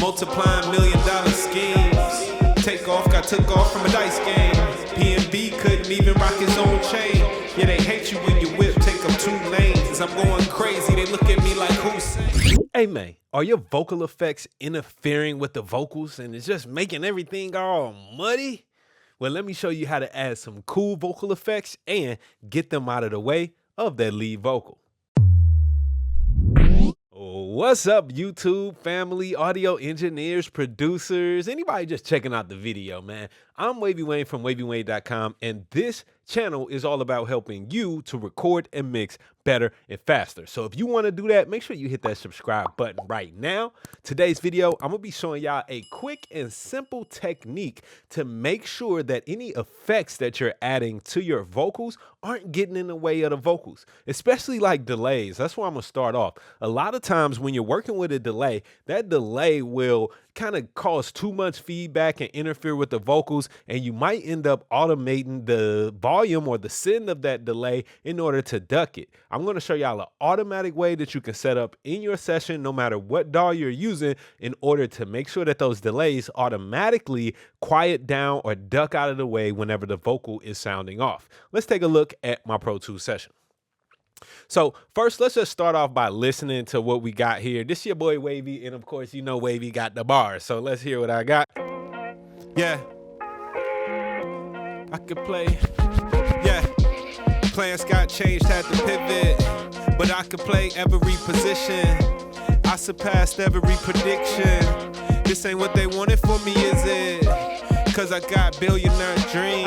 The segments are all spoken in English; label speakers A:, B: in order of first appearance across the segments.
A: multiplying $1,000,000 schemes. Take off, got took off from a dice game. P&B couldn't even rock his own chain. Yeah, they hate you when you whip, take up 2 lanes. I'm going crazy, they look at me like Hussein.
B: Hey man, are your vocal effects interfering with the vocals and it's just making everything all muddy? Well, let me show you how to add some cool vocal effects and get them out of the way of that lead vocal. What's up, YouTube family, audio engineers, producers, anybody just checking out the video, man? I'm Wavy Wayne from Wavy.com, and this channel is all about helping you to record and mix better and faster. So if you want to do that, make sure you hit that subscribe button right now. Today's video, I'm gonna be showing y'all a quick and simple technique to make sure that any effects that you're adding to your vocals aren't getting in the way of the vocals, especially like delays. That's where I'm gonna start off. A lot of times when you're working with a delay, that delay will kind of cause too much feedback and interfere with the vocals, and you might end up automating the volume or the send of that delay in order to duck it. I'm going to show y'all an automatic way that you can set up in your session, no matter what DAW you're using, in order to make sure that those delays automatically quiet down or duck out of the way whenever the vocal is sounding off. Let's take a look at my Pro Tools session. So first, let's just start off by listening to what we got here. This is your boy Wavy, and of course, you know Wavy got the bars. So let's hear what I got.
A: Yeah, I could play. Yeah, plans got changed, had to pivot, but I could play every position. I surpassed every prediction. This ain't what they wanted for me, is it? Cause I got billionaire dreams.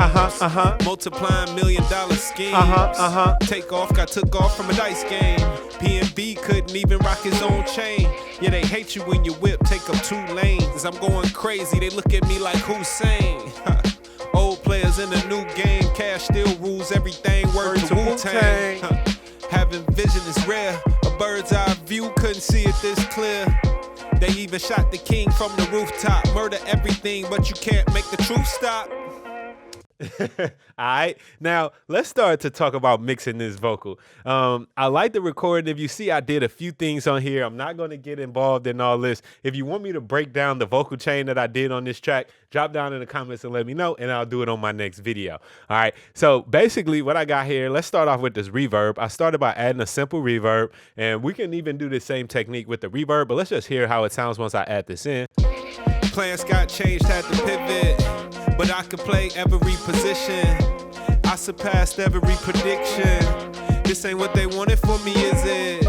A: Multiplying $1,000,000 schemes. Take off, got took off from a dice game. P&B couldn't even rock his own chain. Yeah, they hate you when you whip, take up 2 lanes. I'm going crazy, they look at me like Hussein. Old players in a new game, cash still rules everything. Word to Wu-Tang. Having vision is rare. A bird's eye view, couldn't see it this clear. They even shot the king from the rooftop. Murder everything, but you can't make the truth stop.
B: All right, now let's start to talk about mixing this vocal. I like the recording. If you see, I did a few things on here. I'm not going to get involved in all this. If you want me to break down the vocal chain that I did on this track, drop down in the comments and let me know, and I'll do it on my next video. All right, so basically what I got here, let's start off with this reverb. I started by adding a simple reverb, and we can even do the same technique with the reverb, but let's just hear how it sounds once I add this in.
A: Plans got changed, had to pivot, but I could play every position. I surpassed every prediction. This ain't what they wanted for me, is it?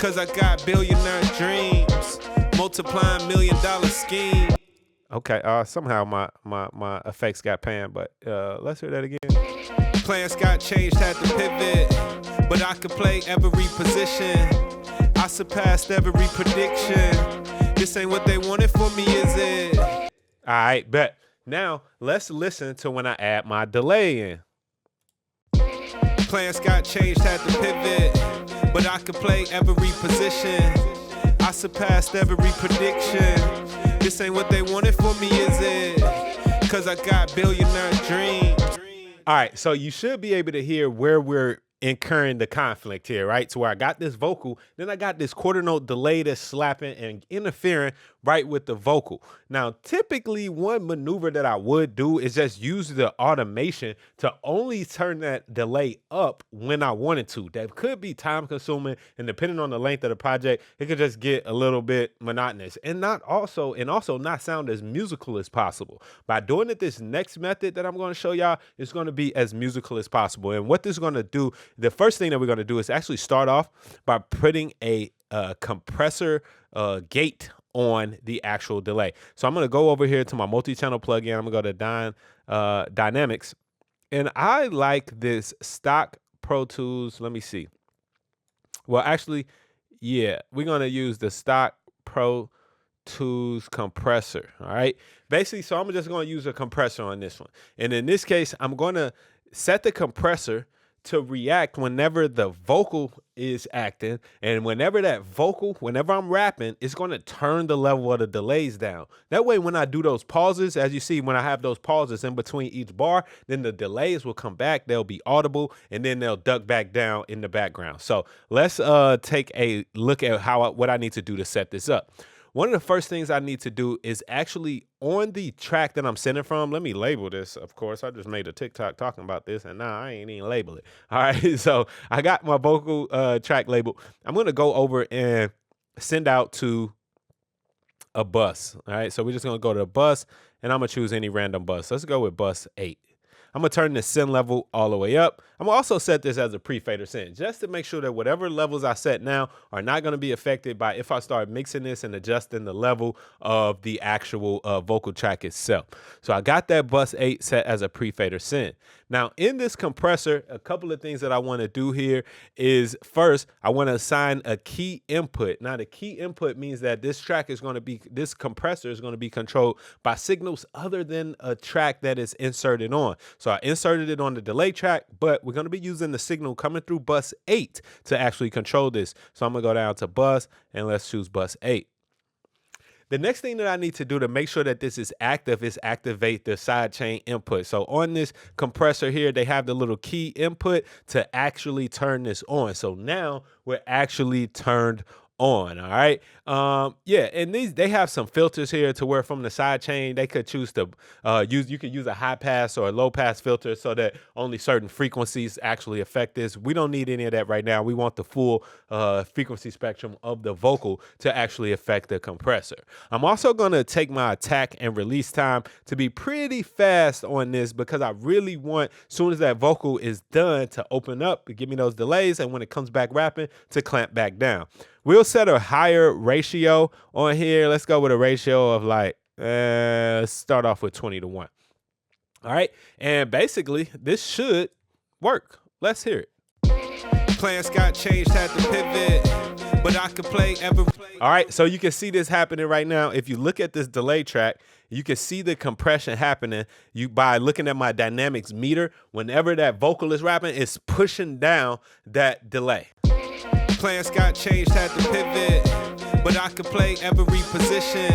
A: Cause I got billionaire dreams. Multiplying $1,000,000 schemes.
B: Okay, somehow my effects got panned, but let's hear that again.
A: Plans got changed, had to pivot, but I could play every position. I surpassed every prediction. This ain't what they wanted for me, is it?
B: All right, bet. Now, let's listen to when I add my delay in.
A: Plans got changed, had to pivot, but I could play every position. I surpassed every prediction. This ain't what they wanted for me, is it? Cause I got billionaire dreams.
B: All right, so you should be able to hear where we're incurring the conflict here, right? So where I got this vocal, then I got this quarter note delay that's slapping and interfering right with the vocal. Now, typically one maneuver that I would do is just use the automation to only turn that delay up when I wanted to. That could be time consuming, and depending on the length of the project, it could just get a little bit monotonous and also not sound as musical as possible. By doing it, this next method that I'm going to show y'all is going to be as musical as possible. And what this is going to do, the first thing that we're going to do is actually start off by putting a compressor gate on the actual delay. So I'm going to go over here to my multi-channel plugin. I'm going to go to Dynamics, and I like this stock Pro Tools. Let me see. Well, actually, yeah, we're going to use the stock Pro Tools compressor. All right. Basically, so I'm just going to use a compressor on this one. And in this case, I'm going to set the compressor to react whenever the vocal is acting, and whenever I'm rapping, it's going to turn the level of the delays down. That way, when I do those pauses, as you see, when I have those pauses in between each bar, then the delays will come back, they'll be audible, and then they'll duck back down in the background. So let's take a look at what I need to do to set this up. one of the first things I need to do is actually on the track that I'm sending from, let me label this, of course. I just made a TikTok talking about this, and now I ain't even label it. All right, so I got my vocal track labeled. I'm going to go over and send out to a bus. All right, so we're just going to go to the bus, and I'm going to choose any random bus. Let's go with bus 8. I'm going to turn the send level all the way up. I'm going to also set this as a pre-fader send, just to make sure that whatever levels I set now are not going to be affected by if I start mixing this and adjusting the level of the actual vocal track itself. So I got that bus 8 set as a pre-fader send. Now in this compressor, a couple of things that I want to do here is first, I want to assign a key input. Now the key input means that this compressor is going to be controlled by signals other than a track that is inserted on. So I inserted it on the delay track, but we're going to be using the signal coming through bus 8 to actually control this. So I'm going to go down to bus and let's choose bus 8. The next thing that I need to do to make sure that this is active is activate the sidechain input. So on this compressor here, they have the little key input to actually turn this on. So now we're actually turned on. All right. Yeah, and they have some filters here to where from the side chain they could choose to you could use a high pass or a low pass filter so that only certain frequencies actually affect this. We don't need any of that right now. We want the full frequency spectrum of the vocal to actually affect the compressor. I'm also going to take my attack and release time to be pretty fast on this because I really want, as soon as that vocal is done, to open up and give me those delays, and when it comes back rapping, to clamp back down. We'll set a higher ratio on here. Let's go with a ratio of like, let's start off with 20-1. All right. And basically, this should work. Let's hear it.
A: Plans got changed, had to pivot, but I could play every.
B: All right. So you can see this happening right now. If you look at this delay track, you can see the compression happening. By looking at my dynamics meter, whenever that vocal is rapping, it's pushing down that delay.
A: Plans got changed, had to pivot, but I could play every position.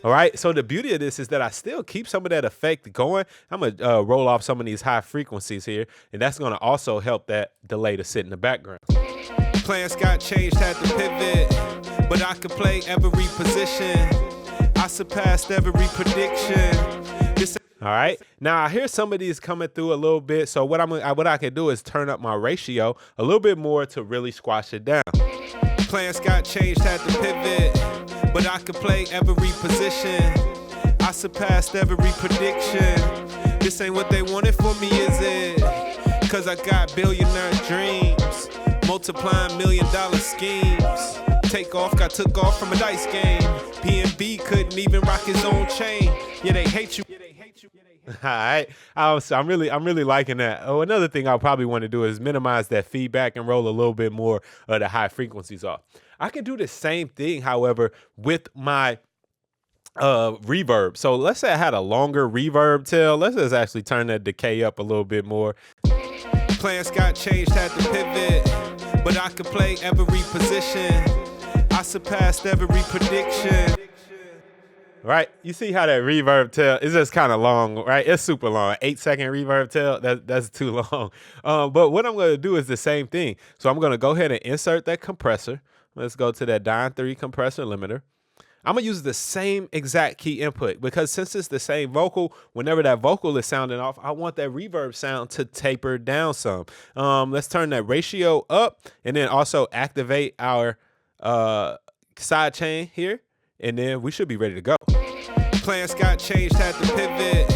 B: All right, so the beauty of this is that I still keep some of that effect going. I'm going to roll off some of these high frequencies here, and that's going to also help that delay to sit in the background.
A: Plans got changed, had to pivot, but I could play every position. I surpassed every prediction.
B: All right, now I hear some of these coming through a little bit, so what I can do is turn up my ratio a little bit more to really squash it down.
A: Plans got changed, had to pivot, but I could play every position. I surpassed every prediction. This ain't what they wanted for me, is it? Cause I got billionaire dreams, multiplying $1 million schemes. Takeoff got took off from a dice game. P&B couldn't even rock his own chain. Yeah, they hate you.
B: All right, I'm really liking that. Oh, another thing I'll probably want to do is minimize that feedback and roll a little bit more of the high frequencies off. I can do the same thing, however, with my reverb. So let's say I had a longer reverb tail. Let's just actually turn that decay up a little bit more.
A: Plans got changed, had to pivot, but I could play every position. I surpassed every prediction.
B: Right, you see how that reverb tail is just kind of long, right? It's super long. 8-second reverb tail, that's too long. But what I'm going to do is the same thing. So I'm going to go ahead and insert that compressor. Let's go to that Dyne 3 compressor limiter. I'm going to use the same exact key input because since it's the same vocal, whenever that vocal is sounding off, I want that reverb sound to taper down some. Let's turn that ratio up and then also activate our side chain here. And then we should be ready to go.
A: Plans got changed, had to pivot,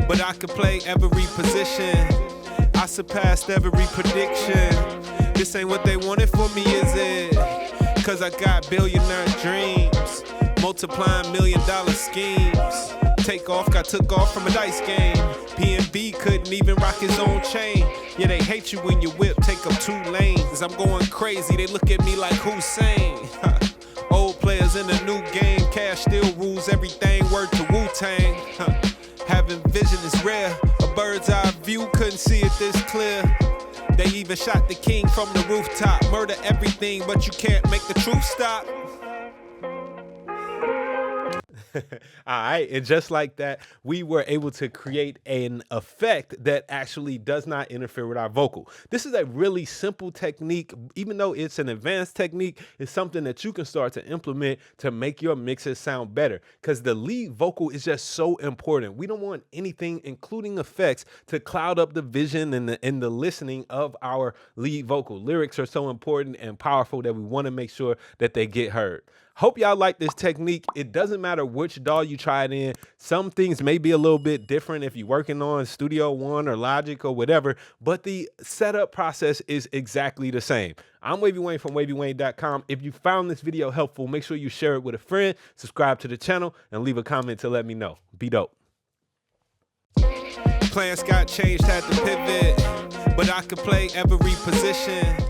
A: but I could play every position. I surpassed every prediction. This ain't what they wanted for me, is it? Cause I got billionaire dreams, multiplying $1 million schemes. Takeoff got took off from a dice game. P&B couldn't even rock his own chain. Yeah, they hate you when you whip, take up 2 lanes. I'm going crazy, they look at me like Hussein. Old players in the new game, cash still rules everything, word to Wu-Tang. Having vision is rare, a bird's eye view, couldn't see it this clear. They even shot the king from the rooftop, murder everything, but you can't make the truth stop.
B: All right, and just like that, we were able to create an effect that actually does not interfere with our vocal. This is a really simple technique. Even though it's an advanced technique, it's something that you can start to implement to make your mixes sound better, because the lead vocal is just so important. We don't want anything, including effects, to cloud up the vision and the listening of our lead vocal. Lyrics are so important and powerful that we want to make sure that they get heard. Hope y'all like this technique. It doesn't matter which DAW you try it in. Some things may be a little bit different if you're working on Studio One or Logic or whatever, but the setup process is exactly the same. I'm Wavy Wayne from WavyWayne.com. If you found this video helpful, make sure you share it with a friend, subscribe to the channel, and leave a comment to let me know. Be dope.
A: Plans got changed, had to pivot, but I could play every position.